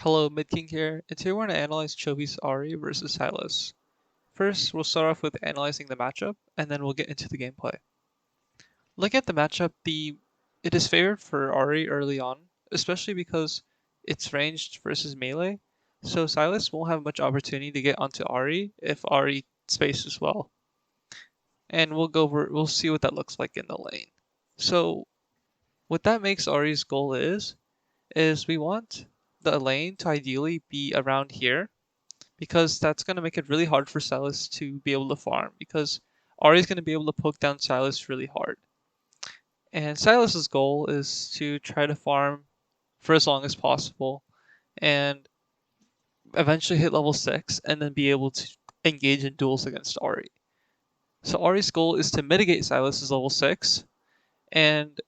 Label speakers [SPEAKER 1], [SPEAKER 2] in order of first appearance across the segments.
[SPEAKER 1] Hello, Midking here, and today we're going to analyze Chovy's Ahri versus Sylas. First, we'll start off with analyzing the matchup, and then we'll get into the gameplay. Looking at the matchup, it is favored for Ahri early on, especially because it's ranged versus melee, so Sylas won't have much opportunity to get onto Ahri if Ahri spaces well. And we'll see what that looks like in the lane. So, what that makes Ahri's goal is we want the lane to ideally be around here because that's going to make it really hard for Sylas to be able to farm because Ahri's going to be able to poke down Sylas really hard. And Sylas's goal is to try to farm for as long as possible and eventually hit level 6 and then be able to engage in duels against Ahri. So Ahri's goal is to mitigate Sylas's level 6 and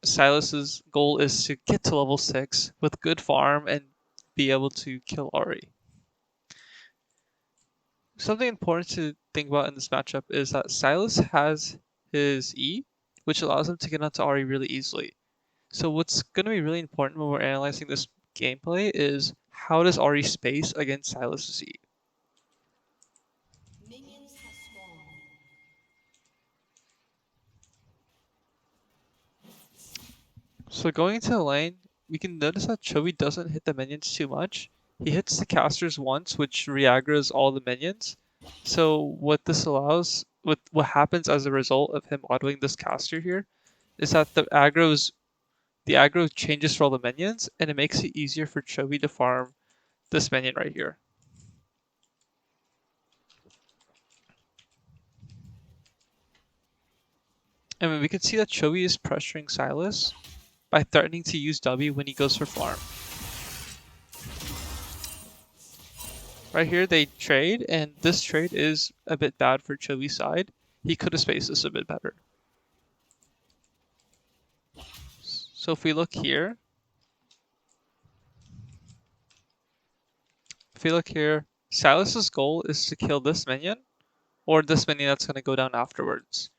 [SPEAKER 1] Sylas's goal is to get to level 6 with good farm and be able to kill Ahri. Something important to think about in this matchup is that Sylas has his E, which allows him to get onto Ahri really easily. So what's going to be really important when we're analyzing this gameplay is how does Ahri space against Sylas' E? So going into the lane, we can notice that Chovy doesn't hit the minions too much. He hits the casters once, which re-aggroes all the minions. So what this allows, what happens as a result of him autoing this caster here, is that the aggro changes for all the minions, and it makes it easier for Chovy to farm this minion right here. And we can see that Chovy is pressuring Sylas by threatening to use W when he goes for farm. Right here they trade, and this trade is a bit bad for Chovy's side. He could have spaced this a bit better. So if we look here, Sylas's goal is to kill this minion, or this minion that's going to go down afterwards,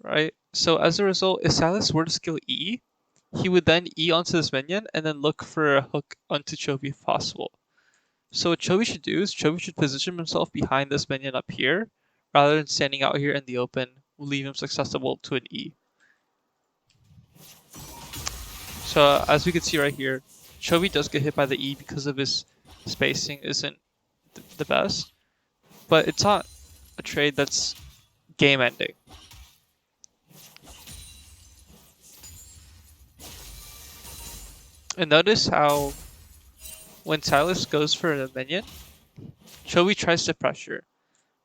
[SPEAKER 1] right? So as a result, if Sylas were to skill E, he would then E onto this minion and then look for a hook onto Chovy if possible. So what Chovy should do is Chovy should position himself behind this minion up here, rather than standing out here in the open, leave him susceptible to an E. So as we can see right here, Chovy does get hit by the E because of his spacing isn't the best, but it's not a trade that's game ending. And notice how when Sylas goes for a minion, Chovy tries to pressure.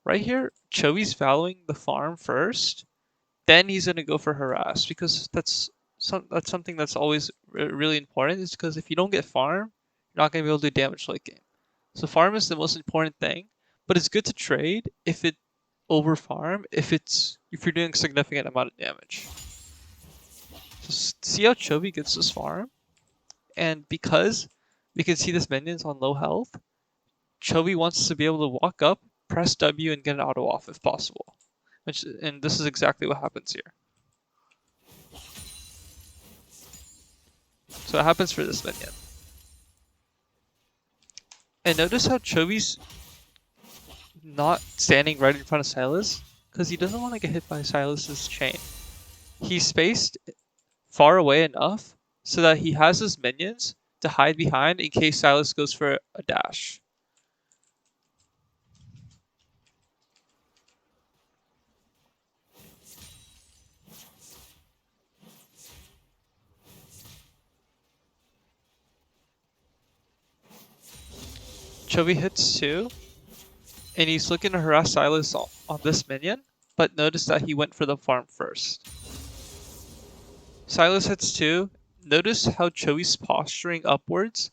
[SPEAKER 1] Right here, Chovy's valuing the farm first, then he's going to go for harass because that's something that's always really important is because if you don't get farm, you're not going to be able to do damage late game. So farm is the most important thing, but it's good to trade if it over farm if you're doing a significant amount of damage. So see how Chovy gets this farm, and because we can see this minion's on low health, Chovy wants to be able to walk up, press W, and get an auto off if possible. And this is exactly what happens here. So it happens for this minion. And notice how Chovy's not standing right in front of Sylas, because he doesn't want to get hit by Sylas's chain. He's spaced far away enough so that he has his minions to hide behind in case Sylas goes for a dash. Chovy hits 2, and he's looking to harass Sylas on this minion, but notice that he went for the farm first. Sylas hits 2. Notice how Chovy's posturing upwards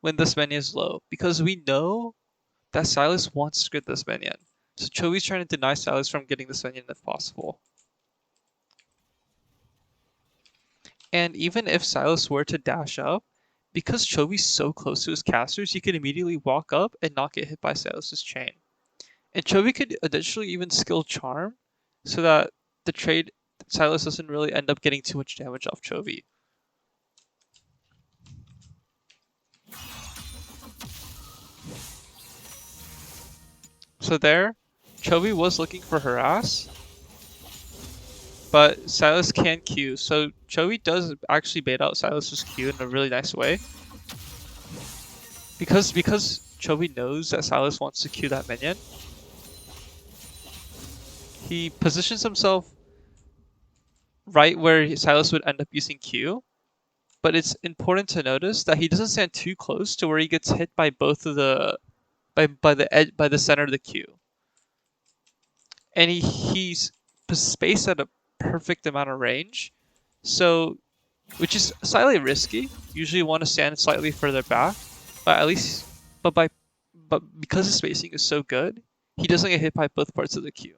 [SPEAKER 1] when this minion is low, because we know that Sylas wants to get this minion. So Chovy's trying to deny Sylas from getting this minion if possible. And even if Sylas were to dash up, because Chovy's so close to his casters, he could immediately walk up and not get hit by Sylas' chain. And Chovy could additionally even skill Charm, so that the trade Sylas doesn't really end up getting too much damage off Chovy. So there, Chovy was looking for harass, but Sylas can Q. So Chovy does actually bait out Sylas's Q in a really nice way. Because Chovy knows that Sylas wants to Q that minion, he positions himself right where Sylas would end up using Q. But it's important to notice that he doesn't stand too close to where he gets hit by both of the by the edge by the center of the Q. And he's spaced at a perfect amount of range. So which is slightly risky. Usually want to stand slightly further back, but at least but because the spacing is so good, he doesn't get hit by both parts of the Q.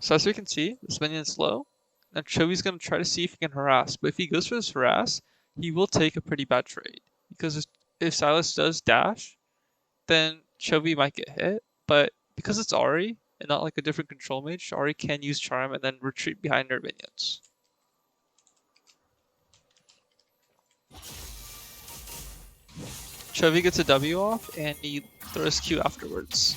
[SPEAKER 1] So as we can see, this minion's low. Now Chovy's going to try to see if he can harass, but if he goes for this harass, he will take a pretty bad trade. Because if Sylas does dash, then Chovy might get hit, but because it's Ahri, and not like a different control mage, Ahri can use Charm and then retreat behind her minions. Chovy gets a W off, and he throws Q afterwards.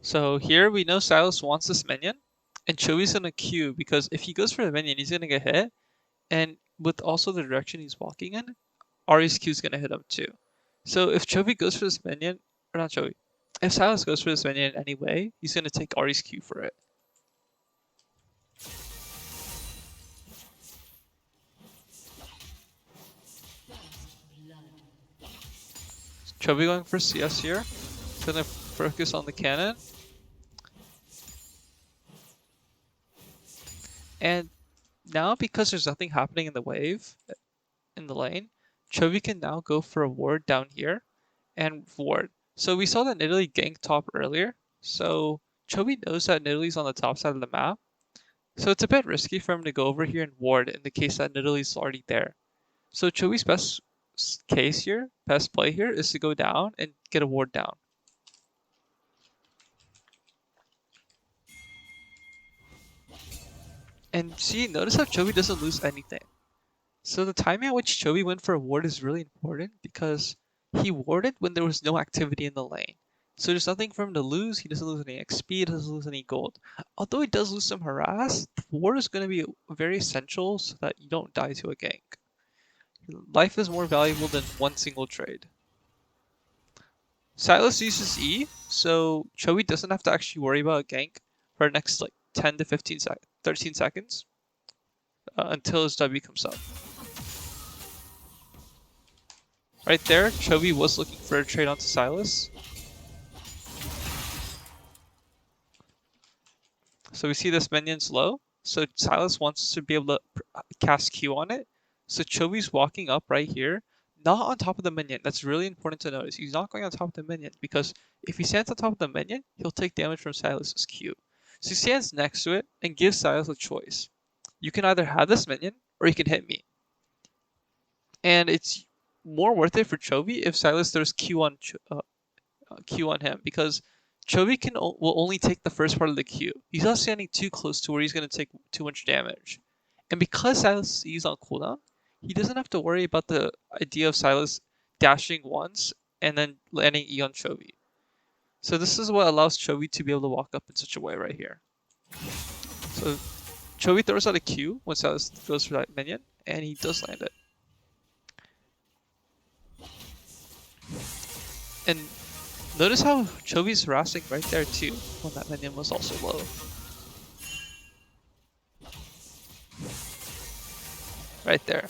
[SPEAKER 1] So here we know Sylas wants this minion, and Chovy's gonna Q because if he goes for the minion, he's gonna get hit, and with also the direction he's walking in, Ahri's Q is gonna hit him too. So if Chovy goes for this minion, or not Chovy, if Sylas goes for this minion anyway, he's gonna take Ahri's Q for it. Chovy going for CS here. He's gonna focus on the cannon. And now because there's nothing happening in the wave, in the lane, Chovy can now go for a ward down here and ward. So we saw that Nidalee ganked top earlier. So Chovy knows that Nidalee's on the top side of the map. So it's a bit risky for him to go over here and ward in the case that Nidalee's already there. So Chovy's best case here, best play here, is to go down and get a ward down. And see, notice how Chovy doesn't lose anything. So the timing at which Chovy went for a ward is really important because he warded when there was no activity in the lane. So there's nothing for him to lose. He doesn't lose any XP, he doesn't lose any gold. Although he does lose some harass, the ward is going to be very essential so that you don't die to a gank. Life is more valuable than one single trade. Sylas uses E, so Chovy doesn't have to actually worry about a gank for the next like 10 to 13 seconds until his W comes up. Right there, Chovy was looking for a trade onto Sylas. So we see this minion's low, so Sylas wants to be able to cast Q on it. So Chovy's walking up right here, not on top of the minion. That's really important to notice. He's not going on top of the minion because if he stands on top of the minion, he'll take damage from Sylas's Q. So he stands next to it and gives Sylas a choice. You can either have this minion or you can hit me. And it's more worth it for Chovy if Sylas throws Q on him because Chovy will only take the first part of the Q. He's not standing too close to where he's going to take too much damage. And because Sylas is on cooldown, he doesn't have to worry about the idea of Sylas dashing once and then landing E on Chovy. So this is what allows Chovy to be able to walk up in such a way right here. So Chovy throws out a Q when Sylas goes for that minion, and he does land it. And notice how Chovy's harassing right there too, when that minion was also low. Right there.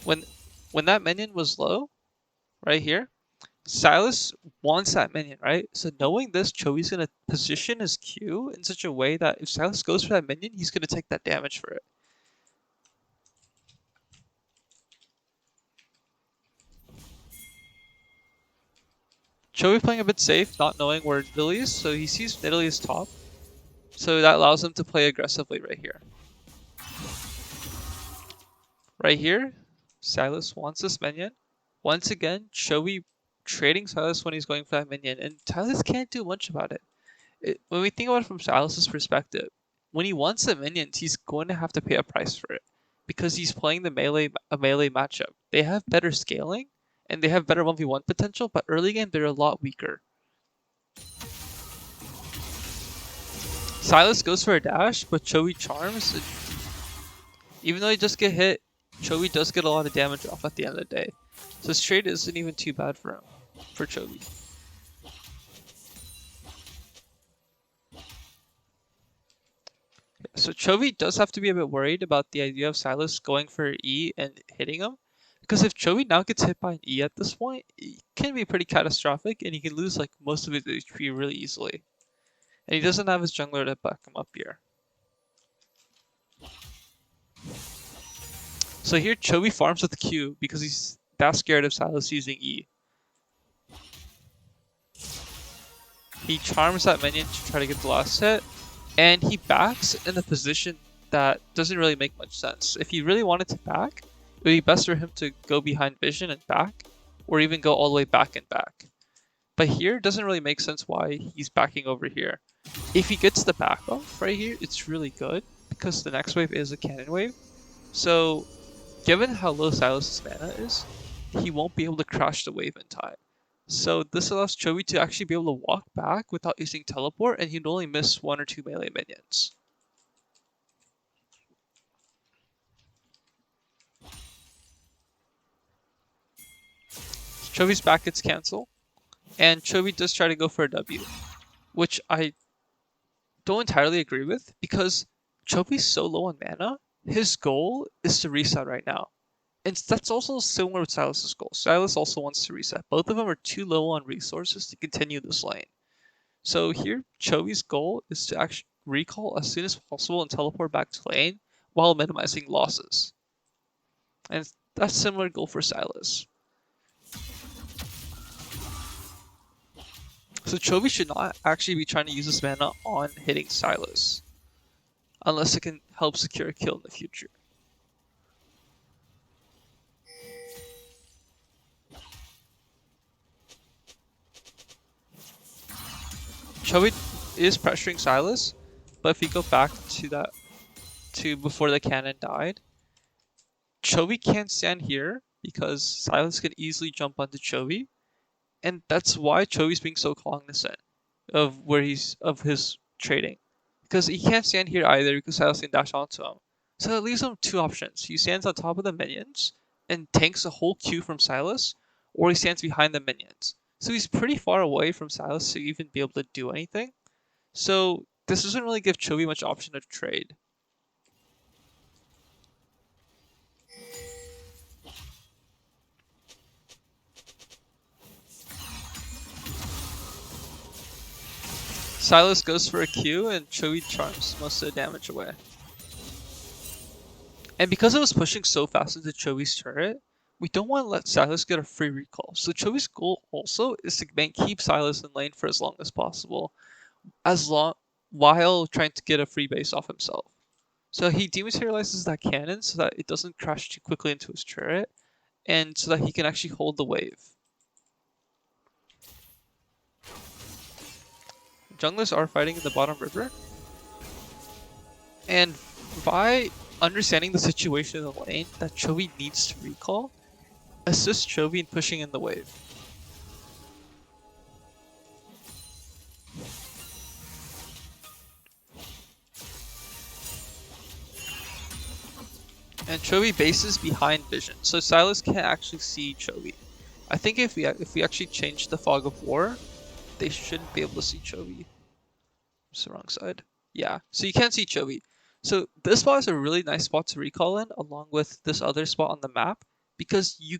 [SPEAKER 1] When that minion was low, right here, Sylas wants that minion, right? So knowing this, Chovy's going to position his Q in such a way that if Sylas goes for that minion, he's going to take that damage for it. Chovy playing a bit safe, not knowing where Nidalee is, so he sees Nidalee is top. So that allows him to play aggressively right here. Right here, Sylas wants this minion. Once again, Chovy trading Sylas when he's going for that minion, and Sylas can't do much about it. When we think about it from Sylas's perspective, when he wants the minions, he's going to have to pay a price for it because he's playing a melee matchup. They have better scaling and they have better 1v1 potential, but early game they're a lot weaker. Sylas goes for a dash, but Chovy charms. Even though he just get hit, Chovy does get a lot of damage off at the end of the day. So his trade isn't even too bad for him, for Chovy. So Chovy does have to be a bit worried about the idea of Sylas going for E and hitting him. Because if Chovy now gets hit by an E at this point, it can be pretty catastrophic and he can lose like most of his HP really easily. And he doesn't have his jungler to back him up here. So here Chovy farms with Q because he's that scared of Sylas using E. He charms that minion to try to get the last hit, and he backs in a position that doesn't really make much sense. If he really wanted to back, it would be best for him to go behind vision and back, or even go all the way back and back. But here, it doesn't really make sense why he's backing over here. If he gets the back off right here, it's really good, because the next wave is a cannon wave. So, given how low Sylas' mana is, he won't be able to crash the wave in time. So this allows Chovy to actually be able to walk back without using teleport, and he'd only miss 1 or 2 melee minions. Chovy's back gets cancel, and Chovy does try to go for a W, which I don't entirely agree with, because Chovy's so low on mana, his goal is to reset right now. And that's also similar with Sylas' goal. Sylas also wants to reset. Both of them are too low on resources to continue this lane. So here, Chovy's goal is to actually recall as soon as possible and teleport back to lane while minimizing losses. And that's a similar goal for Sylas. So Chovy should not actually be trying to use this mana on hitting Sylas, unless it can help secure a kill in the future. Chovy is pressuring Sylas, but if we go back to before the cannon died, Chovy can't stand here because Sylas can easily jump onto Chovy, and that's why Chovy's being so cognizant of his trading, because he can't stand here either because Sylas can dash onto him. So it leaves him 2 options: he stands on top of the minions and tanks a whole queue from Sylas, or he stands behind the minions. So he's pretty far away from Sylas to even be able to do anything. So this doesn't really give Chovy much option to trade. Sylas goes for a Q and Chovy charms most of the damage away. And because it was pushing so fast into Chovy's turret, we don't want to let Sylas get a free recall. So Chovy's goal also is to keep Sylas in lane for as long as possible, while trying to get a free base off himself. So he dematerializes that cannon so that it doesn't crash too quickly into his turret, and so that he can actually hold the wave. Junglers are fighting in the bottom river, and by understanding the situation in the lane that Chovy needs to recall, assist Chovy in pushing in the wave. And Chovy bases behind vision, so Sylas can't actually see Chovy. I think if we actually change the Fog of War, they shouldn't be able to see Chovy. It's the wrong side. Yeah, so you can't see Chovy. So this spot is a really nice spot to recall in, along with this other spot on the map, because you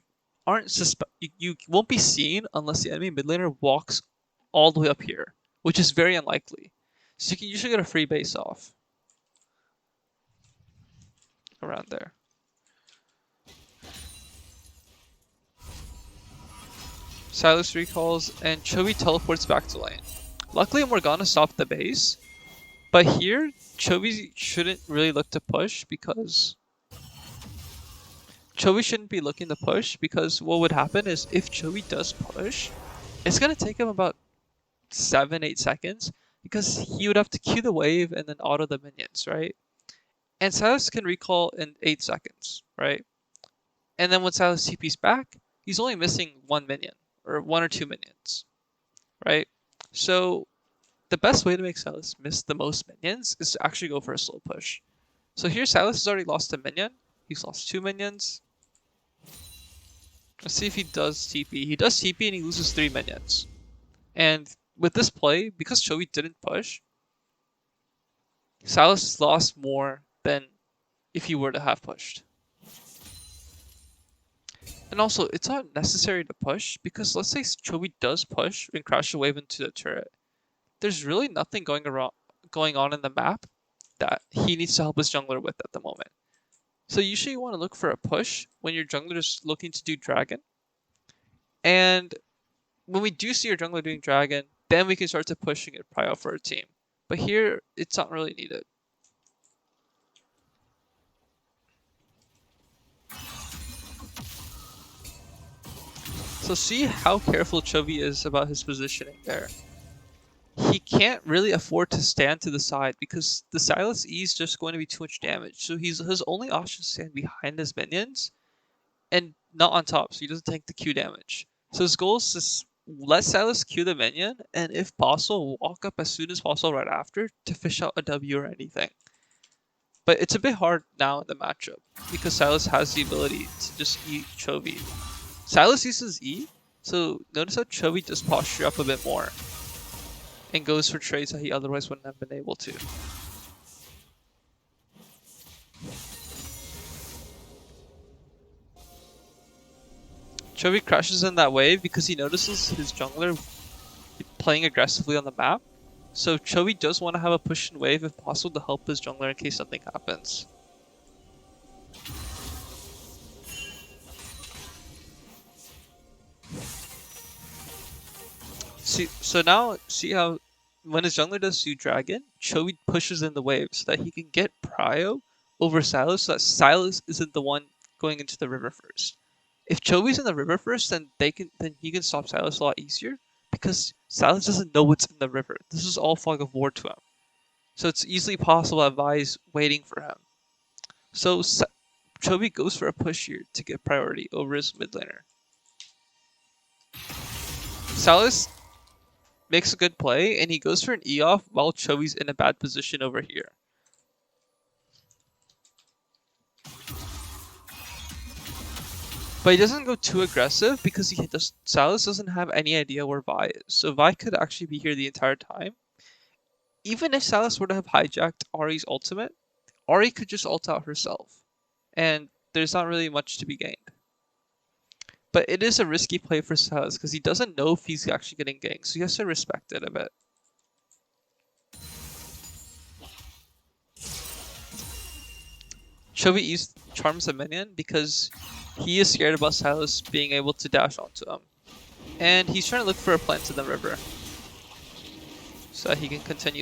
[SPEAKER 1] won't be seen unless the enemy mid laner walks all the way up here, which is very unlikely. So you can usually get a free base off around there. Sylas recalls and Chovy teleports back to lane. Luckily Morgana stopped the base, but here Chovy shouldn't really look to push because Chovy shouldn't be looking to push because what would happen is if Chovy does push, it's going to take him about 7-8 seconds because he would have to Q the wave and then auto the minions, right? And Sylas can recall in 8 seconds, right? And then when Sylas TP's back, he's only missing 1 minion, or 1 or 2 minions, right? So the best way to make Sylas miss the most minions is to actually go for a slow push. So here Sylas has already lost a minion. He's lost 2 minions. Let's see if he does TP. He does TP and he loses 3 minions. And with this play, because Chovy didn't push, Sylas lost more than if he were to have pushed. And also, it's not necessary to push, because let's say Chovy does push and crash a wave into the turret. There's really nothing going on in the map that he needs to help his jungler with at the moment. So usually you want to look for a push when your jungler is looking to do dragon. And when we do see your jungler doing dragon, then we can start to pushing it prio for our team. But here, it's not really needed. So see how careful Chovy is about his positioning there. He can't really afford to stand to the side because the Sylas E is just going to be too much damage. So his only option is to stand behind his minions and not on top, so he doesn't take the Q damage. So his goal is to let Sylas Q the minion, and if possible, walk up as soon as possible right after to fish out a W or anything. But it's a bit hard now in the matchup because Sylas has the ability to just eat Chovy. Sylas uses E, so notice how Chovy does posture up a bit more and goes for trades that he otherwise wouldn't have been able to. Chovy crashes in that wave because he notices his jungler playing aggressively on the map. So Chovy does want to have a push and wave if possible to help his jungler in case something happens. So now, see how when his jungler does do dragon, Chovy pushes in the wave so that he can get prio over Sylas, so that Sylas isn't the one going into the river first. If Chovy's in the river first, then he can stop Sylas a lot easier because Sylas doesn't know what's in the river. This is all fog of war to him. So it's easily possible that Vi's waiting for him. So Chovy goes for a push here to get priority over his mid laner. Sylas makes a good play, and he goes for an E off while Chovy's in a bad position over here. But he doesn't go too aggressive because Sylas doesn't have any idea where Vi is. So Vi could actually be here the entire time. Even if Sylas were to have hijacked Ahri's ultimate, Ahri could just ult out herself. And there's not really much to be gained. But it is a risky play for Sylas because he doesn't know if he's actually getting ganked, so he has to respect it a bit. Chovy charms a minion because he is scared about Sylas being able to dash onto him. And he's trying to look for a plant in the river so that he can continue